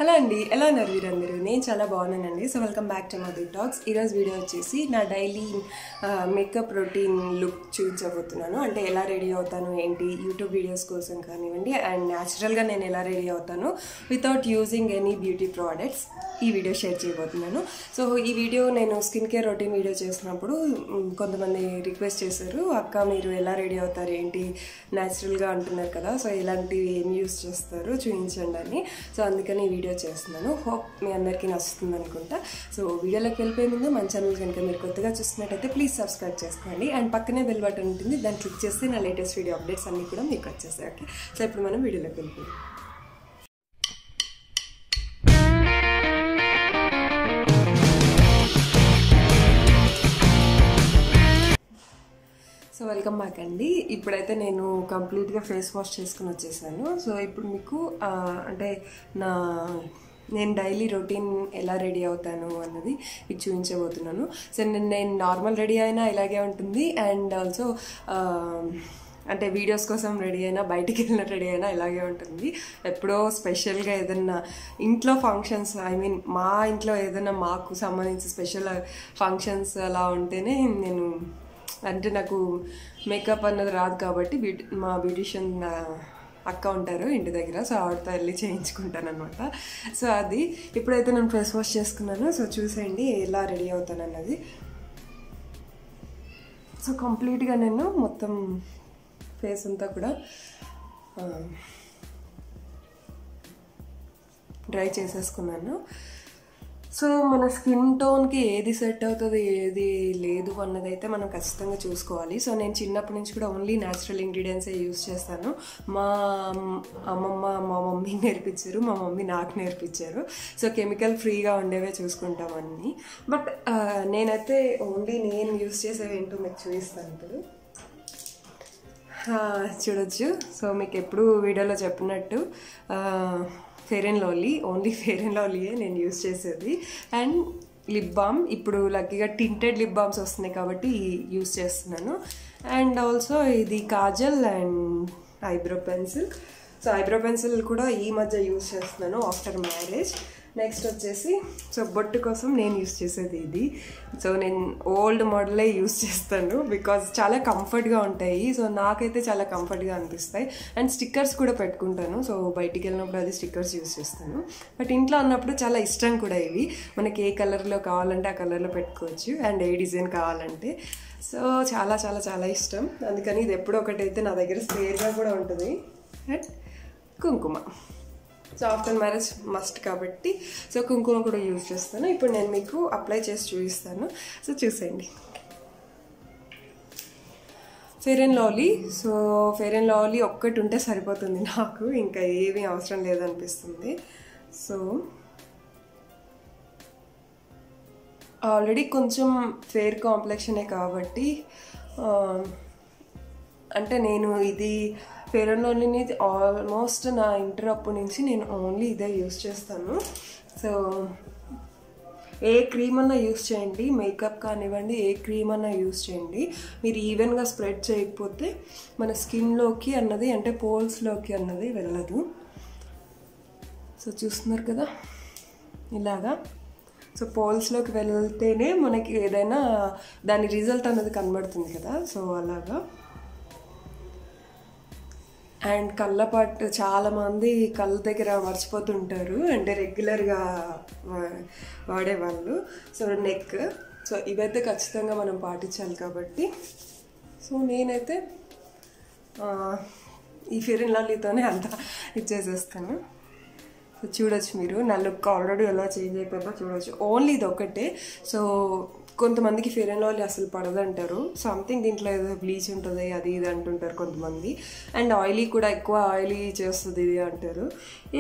Hello అండి, ఎలా ఉన్నారు వీరందరూ? నేను చాలా బాగున్నానండి. So welcome back to my talks. ఈరోజు వీడియో వచ్చేసి నా డైలీ మేకప్ రొటీన్ లుక్ చూపించబోతున్నాను. అంటే ఎలా రెడీ అవుతాను ఏంటి, యూట్యూబ్ వీడియోస్ కోసం కానివ్వండి, అండ్ న్యాచురల్గా నేను ఎలా రెడీ అవుతాను without using any beauty products ఈ వీడియో షేర్ చేయబోతున్నాను. సో ఈ వీడియో నేను స్కిన్ కేర్ రొటీన్ వీడియో చేసినప్పుడు కొంతమంది రిక్వెస్ట్ చేశారు, అక్క మీరు ఎలా రెడీ అవుతారు ఏంటి, న్యాచురల్గా అంటున్నారు కదా, సో ఇలాంటివి ఏం యూస్ చేస్తారు చూపించండి అని. సో అందుకని వీడియో చేస్తున్నాను. హోప్ మీ అందరికీ నచ్చుతుంది అనుకుంటా. సో వీడియోలోకి వెళ్ళిపోయే ముందు మన ఛానల్ కనుక మీరు కొత్తగా చూస్తున్నట్టయితే ప్లీజ్ సబ్స్క్రైబ్ చేసుకోండి. అండ్ పక్కనే బెల్ బటన్ ఉంటుంది, దాన్ని క్లిక్ చేస్తే నా లేటెస్ట్ వీడియో అప్డేట్స్ అన్నీ కూడా మీకు వచ్చేస్తాయి. ఓకే, సో ఇప్పుడు మనం వీడియోలోకి వెళ్ళిపోయాం. సో వెల్కమ్ బ్యాక్ అండి. ఇప్పుడైతే నేను కంప్లీట్గా ఫేస్ వాష్ చేసుకుని వచ్చేసాను. సో ఇప్పుడు మీకు అంటే నేను డైలీ రొటీన్ ఎలా రెడీ అవుతాను అన్నది మీకు చూపించబోతున్నాను. సో నేను నార్మల్ రెడీ అయినా ఇలాగే ఉంటుంది, అండ్ ఆల్సో అంటే వీడియోస్ కోసం రెడీ అయినా, బయటికి వెళ్ళిన రెడీ అయినా ఇలాగే ఉంటుంది. ఎప్పుడో స్పెషల్గా ఏదన్నా ఇంట్లో ఫంక్షన్స్, ఐ మీన్ మా ఇంట్లో ఏదైనా మాకు సంబంధించి స్పెషల్ ఫంక్షన్స్ అలా ఉంటేనే నేను, అంటే నాకు మేకప్ అన్నది రాదు కాబట్టి మా బ్యూటిషియన్ అక్క ఉంటారు ఇంటి దగ్గర, సో ఆవిడతో వెళ్ళి చేయించుకుంటాను అనమాట. సో అది ఇప్పుడైతే నేను ఫేస్ వాష్ చేసుకున్నాను. సో చూసేయండి ఎలా రెడీ అవుతాను అన్నది. సో కంప్లీట్గా నేను మొత్తం ఫేస్ అంతా కూడా డ్రై చేసేసుకున్నాను. సో మన స్కిన్ టోన్కి ఏది సెట్ అవుతుంది ఏది లేదు అన్నదైతే మనం ఖచ్చితంగా చూసుకోవాలి. సో నేను చిన్నప్పటి నుంచి కూడా ఓన్లీ న్యాచురల్ ఇంగ్రీడియంట్సే యూస్ చేస్తాను. మా అమ్మమ్మ మా మమ్మీ నేర్పించారు, మా మమ్మీ నాకు నేర్పించారు. సో కెమికల్ ఫ్రీగా ఉండేవే చూసుకుంటామని. బట్ నేనైతే ఓన్లీ నేను యూస్ చేసేవి ఏంటో మీకు చూపిస్తాను ఇప్పుడు. చూడొచ్చు. సో మీకు ఎప్పుడు వీడియోలో చెప్పినట్టు fair and lovely, only fair and లవ్లీయే నేను యూస్ చేసేది. అండ్ లిప్ బామ్, ఇప్పుడు లక్కీగా టింటెడ్ లిప్ బామ్స్ వస్తున్నాయి కాబట్టి యూస్ చేస్తున్నాను. అండ్ ఆల్సో ఇది Kajal and eyebrow pencil. So eyebrow pencil కూడా ఈ మధ్య యూస్ చేస్తున్నాను ఆఫ్టర్ మ్యారేజ్. నెక్స్ట్ వచ్చేసి సో బొట్టు కోసం నేను యూస్ చేసేది ఇది. సో నేను ఓల్డ్ మోడలే యూస్ చేస్తాను బికాజ్ చాలా కంఫర్ట్గా ఉంటాయి. సో నాకైతే చాలా కంఫర్ట్గా అనిపిస్తాయి. అండ్ స్టిక్కర్స్ కూడా పెట్టుకుంటాను. సో బయటికి వెళ్ళినప్పుడు అది స్టిక్కర్స్ యూస్ చేస్తాను. బట్ ఇంట్లో ఉన్నప్పుడు చాలా ఇష్టం కూడా ఇవి. మనకి ఏ కలర్లో కావాలంటే ఆ కలర్లో పెట్టుకోవచ్చు, అండ్ ఏ డిజైన్ కావాలంటే. సో చాలా చాలా చాలా ఇష్టం. అందుకని ఇది ఎప్పుడో ఒకటైతే నా దగ్గర స్పేర్గా కూడా ఉంటుంది. అండ్ కుంకుమ, సో ఆఫ్టర్ మ్యారేజ్ మస్ట్ కాబట్టి సో కుంకుమ కూడా యూజ్ చేస్తాను. ఇప్పుడు నేను మీకు అప్లై చేసి చూపిస్తాను. సో చూసేయండి. Fair and lovely. So fair and lovely ఒక్కటి ఉంటే సరిపోతుంది నాకు, ఇంకా ఏమీ అవసరం లేదనిపిస్తుంది. సో ఆల్రెడీ కొంచెం ఫెయిర్ కాంప్లెక్షనే కాబట్టి, అంటే నేను ఇది ఫెయిర్ అండ్ లవ్లీని ఆల్మోస్ట్ నా ఇంటర్ అప్పటి నుంచి నేను ఓన్లీ ఇదే యూస్ చేస్తాను. సో ఏ క్రీమ్ అన్నా యూస్ చేయండి, మేకప్ కానివ్వండి, ఏ క్రీమ్ అన్నా యూస్ చేయండి, మీరు ఈవెన్గా స్ప్రెడ్ చేయకపోతే మన స్కిన్లోకి అన్నది, అంటే పోల్స్లోకి అన్నది వెళ్ళదు. సో చూస్తున్నారు కదా ఇలాగా. సో పోల్స్లోకి వెళ్తేనే మనకి ఏదైనా దాని రిజల్ట్ అన్నది కనబడుతుంది కదా. సో అలాగా. అండ్ కళ్ళపాటు చాలామంది కళ్ళ దగ్గర మర్చిపోతుంటారు, అంటే రెగ్యులర్గా వాడేవాళ్ళు. సో నెక్, సో ఇవైతే ఖచ్చితంగా మనం పాటించాలి కాబట్టి సో నేనైతే ఈ ఫెయిర్ అండ్ లవ్లీతోనే అంతా ఇచ్చేసేస్తాను. సో చూడొచ్చు మీరు నా లుక్ ఆల్రెడీ ఎలా చేంజ్ అయిపోయిందో చూడవచ్చు. ఓన్లీ ఇది ఒకటే. సో కొంతమందికి ఫెయిర్ అండ్ లవ్లీ అసలు పడదంటారు, సంథింగ్ దీంట్లో ఏదో బ్లీచ్ ఉంటుంది అది ఇది అంటుంటారు కొంతమంది. అండ్ ఆయిలీ కూడా, ఎక్కువ ఆయిలీ చేస్తుంది ఇది అంటారు.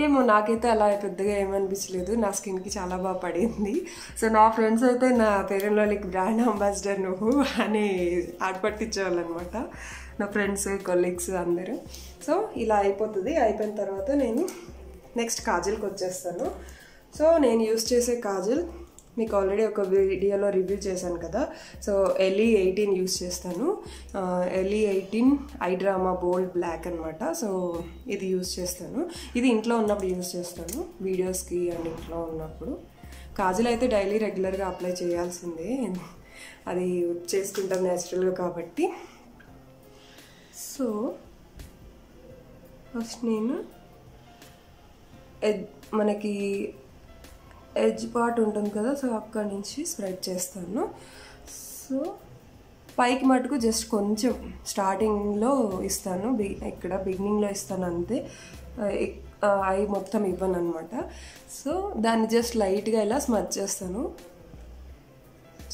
ఏమో నాకైతే అలా పెద్దగా ఏమనిపించలేదు, నా స్కిన్కి చాలా బాగా పడింది. సో నా ఫ్రెండ్స్ అయితే నా ఫెయిర్ అండ్ లవ్లీకి బ్రాండ్ అంబాసిడర్ నువ్వు అని ఆడపట్టించేవాళ్ళు అనమాట, నా ఫ్రెండ్స్ కొలీగ్స్ అందరూ. సో ఇలా అయిపోతుంది. అయిపోయిన తర్వాత నేను నెక్స్ట్ కాజల్కి వచ్చేస్తాను. సో నేను యూస్ చేసే కాజల్ మీకు ఆల్రెడీ ఒక వీడియోలో రివ్యూ చేశాను కదా. సో ఎల్ఈ 18 యూస్ చేస్తాను. ఎల్ఈ 18 ఐ డ్రామా బోల్డ్ బ్లాక్ అనమాట. సో ఇది యూస్ చేస్తాను. ఇది ఇంట్లో ఉన్నప్పుడు యూస్ చేస్తాను, వీడియోస్కి అండ్ ఇంట్లో ఉన్నప్పుడు. కాజల్ అయితే డైలీ రెగ్యులర్గా అప్లై చేయాల్సిందే, అది చేసుకుంటాం న్యాచురల్గా కాబట్టి. సో ఫస్ట్ నేను మనకి ఎడ్జ్ పార్ట్ ఉంటుంది కదా, సో అక్కడి నుంచి స్ప్రెడ్ చేస్తాను. సో పైకి మటుకు జస్ట్ కొంచెం స్టార్టింగ్లో ఇస్తాను, ఇక్కడ బిగినింగ్లో ఇస్తాను అంతే. ఐ మొత్తం ఇవ్వను అనమాట. సో దాన్ని జస్ట్ లైట్గా ఇలా స్మచ్ చేస్తాను.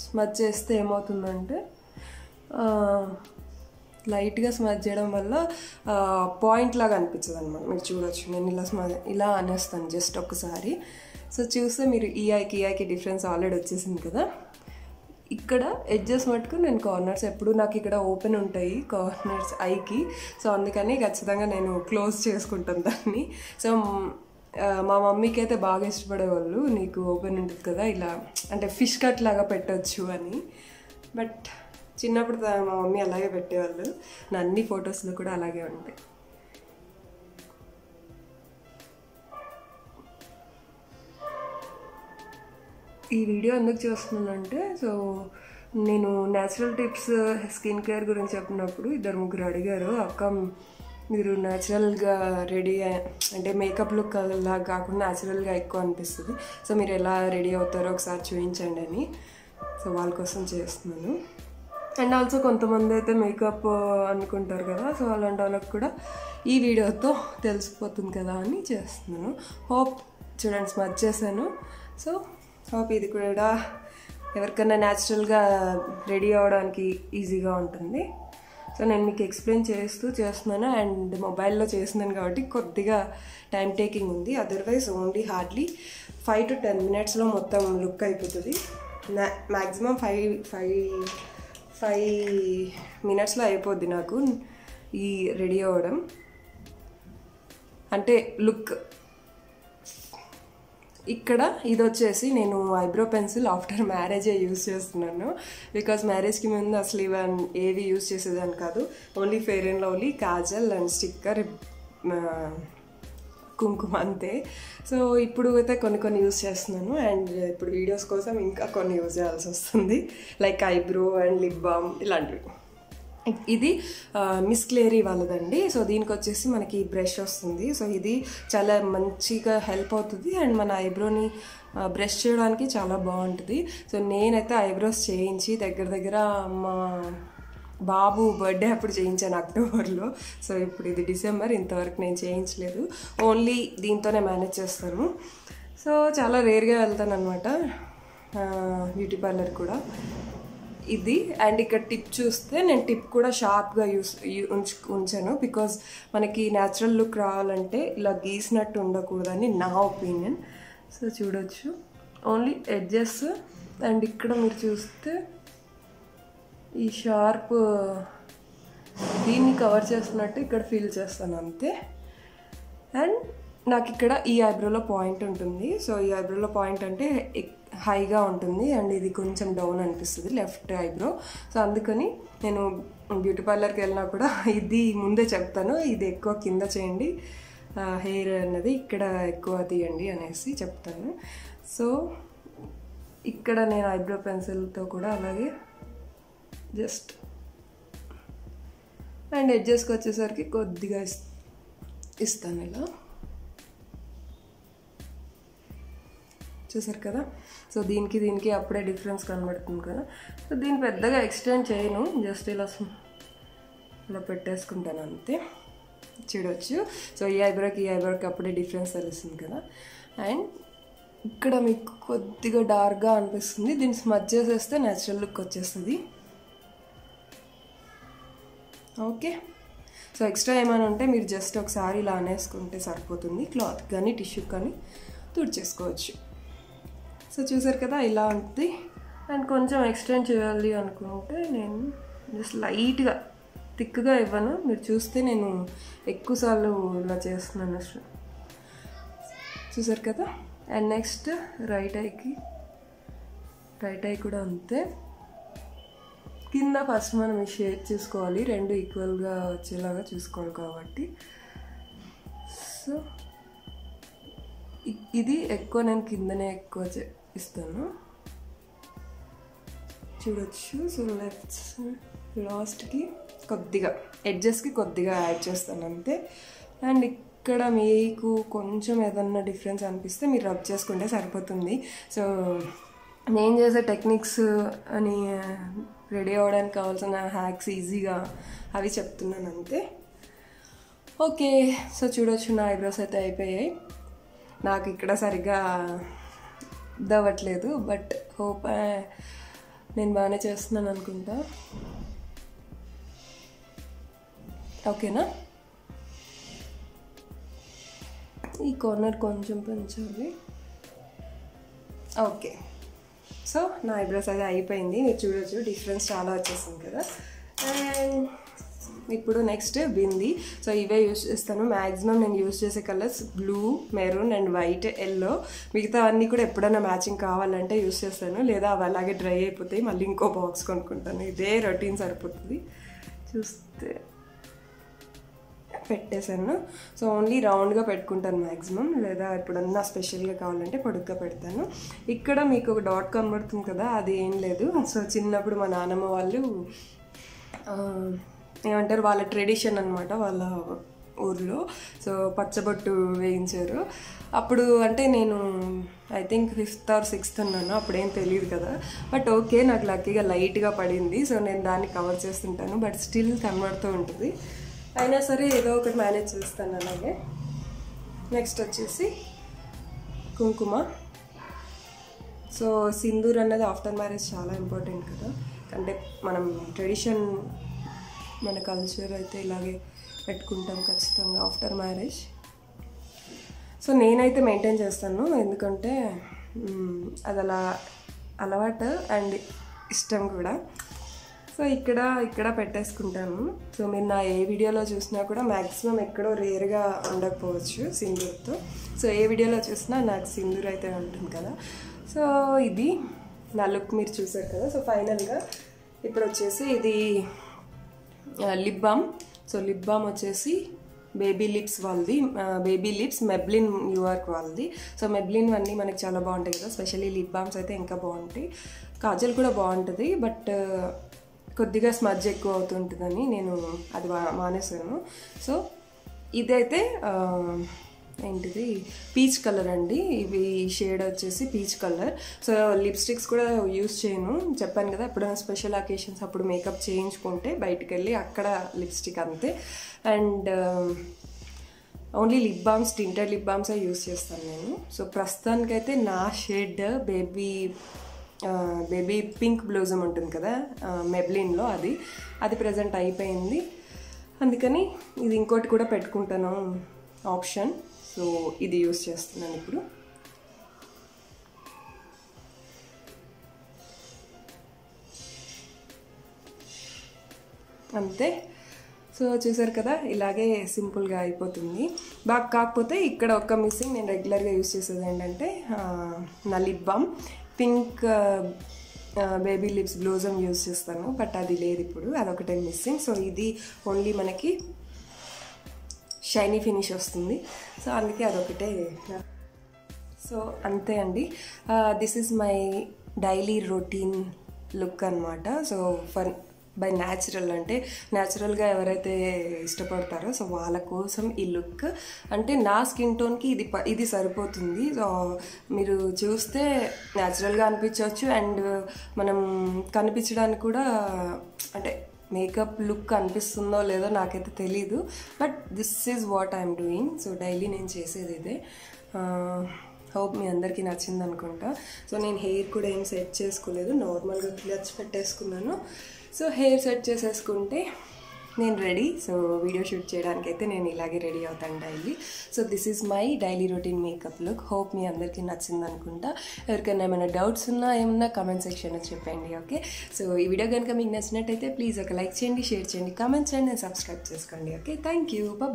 స్మచ్ చేస్తే ఏమవుతుందంటే లైట్గా స్మచ్ చేయడం వల్ల పాయింట్ లాగా అనిపించదు అనమాట. మీరు చూడొచ్చు, నేను ఇలా అనేస్తాను జస్ట్ ఒకసారి. సో చూస్తే మీరు ఈ ఐకి డిఫరెన్స్ ఆల్రెడీ వచ్చేసింది కదా. ఇక్కడ ఎడ్జెస్ మటుకు నేను కార్నర్స్ ఎప్పుడు నాకు ఇక్కడ ఓపెన్ ఉంటాయి కార్నర్స్ ఐకి, సో అందుకని ఖచ్చితంగా నేను క్లోజ్ చేసుకుంటాను దాన్ని. సో మా మమ్మీకి అయితే బాగా ఇష్టపడేవాళ్ళు, నీకు ఓపెన్ ఉంటుంది కదా ఇలా, అంటే ఫిష్ కట్ లాగా పెట్టచ్చు అని. బట్ చిన్నప్పుడు మా మమ్మీ అలాగే పెట్టేవాళ్ళు, నా అన్ని ఫొటోస్లో కూడా అలాగే ఉంటాయి. ఈ వీడియో ఎందుకు చేస్తున్నానంటే, సో నేను న్యాచురల్ టిప్స్ స్కిన్ కేర్ గురించి చెప్పినప్పుడు 2-3 అడిగారు, అక్క మీరు న్యాచురల్గా రెడీ అంటే మేకప్ లుక్ అలా కాకుండా న్యాచురల్గా ఎక్కువ అనిపిస్తుంది, సో మీరు ఎలా రెడీ అవుతారో ఒకసారి చూపించండి అని. సో వాళ్ళ కోసం చేస్తున్నాను. అండ్ ఆల్సో కొంతమంది అయితే మేకప్ అనుకుంటారు కదా, సో అలాంటి వాళ్ళకి కూడా ఈ వీడియోతో తెలిసిపోతుంది కదా అని చేస్తున్నాను. హోప్ చూడండి స్మచ్ చేశాను. సో హోప్ ఇది కూడా ఎవరికైనా న్యాచురల్గా రెడీ అవ్వడానికి ఈజీగా ఉంటుంది. సో నేను మీకు ఎక్స్ప్లెయిన్ చేస్తున్నాను అండ్ మొబైల్లో చేస్తున్నాను కాబట్టి కొద్దిగా టైం టేకింగ్ ఉంది. అదర్వైజ్ ఓన్లీ హార్డ్లీ 5 to 10 minutesలో మొత్తం లుక్ అయిపోతుంది. మ్యాక్సిమం 5 minutesలో అయిపోద్ది నాకు ఈ రెడీ అవ్వడం, అంటే లుక్. ఇక్కడ ఇది వచ్చేసి నేను ఐబ్రో పెన్సిల్ ఆఫ్టర్ మ్యారేజే యూజ్ చేస్తున్నాను, బికాజ్ మ్యారేజ్కి ముందు అసలు ఏవి యూజ్ చేసేదాన్ని కాదు. Only fair and lovely, Kajal and sticker, కుంకుమ అంతే. సో ఇప్పుడు అయితే కొన్ని యూజ్ చేస్తున్నాను అండ్ ఇప్పుడు వీడియోస్ కోసం ఇంకా కొన్ని యూజ్ చేయాల్సి వస్తుంది, like eyebrow and lip balm ఇలాంటివి. ఇది మిస్ క్లేరీ వాళ్ళదండి. సో దీనికి వచ్చేసి మనకి బ్రష్ వస్తుంది. సో ఇది చాలా మంచిగా హెల్ప్ అవుతుంది అండ్ మన ఐబ్రోని బ్రష్ చేయడానికి చాలా బాగుంటుంది. సో నేనైతే ఐబ్రోస్ చేయించి దగ్గర మా బాబు బర్త్డే అప్పుడు చేయించాను అక్టోబర్లో. సో ఇప్పుడు ఇది డిసెంబర్, ఇంతవరకు నేను చేయించలేదు, ఓన్లీ దీంతోనే మేనేజ్ చేస్తాను. సో చాలా రేర్గా వెళ్తాను అనమాట బ్యూటీ పార్లర్ కూడా. ఇది అండ్ ఇక్కడ టిప్ చూస్తే నేను టిప్ కూడా షార్ప్గా ఉంచాను, బికాజ్ మనకి న్యాచురల్ లుక్ రావాలంటే ఇలా గీసినట్టు ఉండకూడదని నా ఒపీనియన్. సో చూడొచ్చు ఓన్లీ ఎడ్జెస్ అండ్ ఇక్కడ మీరు చూస్తే ఈ షార్ప్ దీన్ని కవర్ చేస్తున్నట్టు ఇక్కడ ఫీల్ చేస్తాను అంతే. అండ్ నాకు ఇక్కడ ఈ ఐబ్రోలో పాయింట్ ఉంటుంది. సో ఈ ఐబ్రోలో పాయింట్ అంటే హైగా ఉంటుంది అండ్ ఇది కొంచెం డౌన్ అనిపిస్తుంది లెఫ్ట్ ఐబ్రో. సో అందుకని నేను బ్యూటీ పార్లర్కి వెళ్ళినా కూడా ఇది ముందే చెప్తాను, ఇది ఎక్కువ కింద చేయండి, హెయిర్ అన్నది ఇక్కడ ఎక్కువ తీయండి అనేసి చెప్తాను. సో ఇక్కడ నేను ఐబ్రో పెన్సిల్తో కూడా అలాగే జస్ట్ అండ్ ఎడ్జెస్కి వచ్చేసరికి కొద్దిగా ఇస్తాను ఇలా, చూసారు కదా. సో దీనికి అప్పుడే డిఫరెన్స్ కనబడుతుంది కదా. సో దీన్ని పెద్దగా ఎక్స్టెండ్ చేయను, జస్ట్ ఇలా పెట్టేసుకుంటాను అంతే, చూడవచ్చు. సో ఈ ఐబ్రోకి అప్పుడే డిఫరెన్స్ తెలుస్తుంది కదా. అండ్ ఇక్కడ మీకు కొద్దిగా డార్క్గా అనిపిస్తుంది, దీన్ని స్మచ్ చేసేస్తే న్యాచురల్ లుక్ వచ్చేస్తుంది. ఓకే. సో ఎక్స్ట్రా ఏమైనా ఉంటే మీరు జస్ట్ ఒకసారి ఇలా అనేసుకుంటే సరిపోతుంది, క్లాత్ కానీ టిష్యూ కానీ తుడిచేసుకోవచ్చు. సో చూసారు కదా ఇలా ఉంటుంది. అండ్ కొంచెం ఎక్స్టెండ్ చేయాలి అనుకుంటే నేను జస్ట్ లైట్గా థిక్గా ఇవ్వను, మీరు చూస్తే నేను ఎక్కువసార్లు ఇలా చేస్తున్నాను. చూసారు కదా. అండ్ నెక్స్ట్ రైట్ ఐకి రైట్ ఐ కూడా అంతే. కింద ఫస్ట్ మనం ఈ షేడ్ చూసుకోవాలి, రెండు ఈక్వల్గా వచ్చేలాగా చూసుకోవాలి కాబట్టి. సో ఇది ఎక్కువ నేను కిందనే ఎక్కువ ఇస్తాను చూడొచ్చు. సో లాస్ట్కి కొద్దిగా ఎడ్జెస్కి కొద్దిగా యాడ్ చేస్తాను అంతే. అండ్ ఇక్కడ మీకు కొంచెం ఏదన్నా డిఫరెన్స్ అనిపిస్తే మీరు రబ్ చేసుకుంటే సరిపోతుంది. సో నేను చేసే టెక్నిక్స్ అని రెడీ అవ్వడానికి కావాల్సిన హ్యాక్స్ ఈజీగా అవి చెప్తున్నాను అంతే. ఓకే, సో చూడొచ్చు నా ఐబ్రోస్ అయితే అయిపోయాయి. నాకు ఇక్కడ సరిగ్గా దవ్వట్లేదు, బట్ హోప్ నేను బాగానే చేస్తున్నాను అనుకుంటా. ఓకేనా? ఈ కార్నర్ కొంచెం పెంచాలి. ఓకే, సో నా ఐబ్రోస్ అయితే అయిపోయింది. మీరు చూడొచ్చు డిఫరెన్స్ చాలా వచ్చేసింది కదా. అండ్ ఇప్పుడు నెక్స్ట్ బింది. సో ఇవే యూజ్ చేస్తాను. మ్యాక్సిమం నేను యూజ్ చేసే colours blue, maroon and white, yellow. మిగతా అన్నీ కూడా ఎప్పుడైనా మ్యాచింగ్ కావాలంటే యూజ్ చేస్తాను, లేదా అవి అలాగే డ్రై అయిపోతాయి, మళ్ళీ ఇంకో బాక్స్ కొనుక్కుంటాను. ఇదే రొటీన్ సరిపోతుంది. చూస్తే పెట్టేశాను. సో ఓన్లీ రౌండ్గా పెట్టుకుంటాను మ్యాక్సిమం, లేదా ఎప్పుడన్నా స్పెషల్గా కావాలంటే పొడుగ్గా పెడతాను. ఇక్కడ మీకు ఒక డాట్ కనబడుతుంది కదా, అది ఏం లేదు. సో చిన్నప్పుడు మా నాన్నమ్మ వాళ్ళు ఏమంటారు, వాళ్ళ ట్రెడిషన్ అనమాట, వాళ్ళ ఊర్లో. సో పచ్చబొట్టు వేయించారు అప్పుడు. అంటే నేను I think 5th or 6th ఉన్నాను, అప్పుడేం తెలియదు కదా. బట్ ఓకే, నాకు లక్కీగా లైట్గా పడింది. సో నేను దాన్ని కవర్ చేస్తుంటాను, బట్ స్టిల్ కనబడుతూ ఉంటుంది. అయినా సరే ఏదో ఒకటి మేనేజ్ చేస్తాను అలాగే. నెక్స్ట్ వచ్చేసి కుంకుమ. సో సింధూర్ అన్నది ఆఫ్టర్ మ్యారేజ్ చాలా ఇంపార్టెంట్ కదా. అంటే మనం ట్రెడిషన్, మన కల్చర్ అయితే ఇలాగే పెట్టుకుంటాం ఖచ్చితంగా ఆఫ్టర్ మ్యారేజ్. సో నేనైతే మెయింటైన్ చేస్తాను, ఎందుకంటే అది అలా అలవాటు అండ్ ఇష్టం కూడా. సో ఇక్కడ పెట్టేసుకుంటాను. సో మీరు నా ఏ వీడియోలో చూసినా కూడా మ్యాక్సిమం ఎక్కడో రేర్గా ఉండకపోవచ్చు సింధూర్తో. సో ఏ వీడియోలో చూసినా నాకు సింధూర్ అయితే ఉంటుంది కదా. సో ఇది నా లుక్ మీరు చూసారు కదా. సో ఫైనల్గా ఇప్పుడు వచ్చేసి ఇది lip balm. So lip balm వచ్చేసి బేబీ లిప్స్ వాళ్ళది, బేబీ లిప్స్ మెబ్లిన్ న్యూయార్క్ వాళ్ళది. సో మెబ్లిన్ అన్నీ మనకి చాలా బాగుంటాయి కదా, స్పెషల్లీ లిప్ బామ్స్ అయితే ఇంకా బాగుంటాయి. కాజల్ కూడా బాగుంటుంది, బట్ కొద్దిగా స్మజ్ ఎక్కువ అవుతుంటుందని నేను అది మానేశాను. సో ఇదైతే ఏంటిది పీచ్ కలర్ అండి. ఇవి షేడ్ వచ్చేసి పీచ్ కలర్. సో లిప్స్టిక్స్ కూడా యూస్ చేయను, చెప్పాను కదా. ఎప్పుడైనా స్పెషల్ అకేషన్స్ అప్పుడు మేకప్ చేయించుకుంటే బయటకు వెళ్ళి అక్కడ లిప్స్టిక్ అంతే. And only lip balms, tinted lip బామ్సే యూస్ చేస్తాను నేను. సో ప్రస్తుతానికైతే నా షేడ్ బేబీ పింక్ బ్లూజమ్ ఉంటుంది కదా మెబ్లిన్లో, అది ప్రజెంట్ అయిపోయింది. అందుకని ఇది ఇంకోటి కూడా పెట్టుకుంటాను ఆప్షన్. సో ఇది యూస్ చేస్తున్నాను ఇప్పుడు. అంతే. సో చూసారు కదా, ఇలాగే సింపుల్గా అయిపోతుంది. బాగా కాకపోతే ఇక్కడ ఒక మిస్సింగ్, నేను రెగ్యులర్గా యూస్ చేసేది ఏంటంటే నా lip balm pink baby lips బ్లూజమ్ use చేస్తాను, బట్ అది లేదు ఇప్పుడు, అదొకటే మిస్సింగ్. సో ఇది ఓన్లీ మనకి షైనీ ఫినిష్ వస్తుంది. సో అందుకే అదొకటే. సో అంతే అండి, this is my daily routine look అనమాట. సో బై న్యాచురల్, అంటే న్యాచురల్గా ఎవరైతే ఇష్టపడతారో సో వాళ్ళ కోసం ఈ లుక్. అంటే నా స్కిన్ టోన్కి ఇది సరిపోతుంది. సో మీరు చూస్తే న్యాచురల్గా అనిపించవచ్చు, అండ్ మనం కనిపించడానికి కూడా అంటే మేకప్ లుక్ అనిపిస్తుందో లేదో నాకైతే తెలీదు, but this is what I'm doing. So daily నేను చేసేది ఇదే. హోప్ మీ అందరికీ నచ్చింది అనుకుంటా. సో నేను హెయిర్ కూడా ఏం సెట్ చేసుకోలేదు, నార్మల్గా క్లచ్ పెట్టేసుకున్నాను. సో హెయిర్ సెట్ చేసేసుకుంటే నేను రెడీ. సో వీడియో షూట్ చేయడానికి అయితే నేను ఇలాగే రెడీ అవుతాను daily. So this is my daily routine makeup look. Hope మీ అందరికీ నచ్చింది అనుకుంటా. ఎవరికైనా ఏమైనా డౌట్స్ ఉన్నా ఏమన్నా కామెంట్ సెక్షన్లో చెప్పండి. ఓకే, సో ఈ వీడియో కనుక మీకు నచ్చినట్టయితే ప్లీజ్ ఒక లైక్ చేయండి, షేర్ చేయండి, కామెంట్స్ చేయండి, సబ్స్క్రైబ్ చేసుకోండి. Okay, thank you, bye.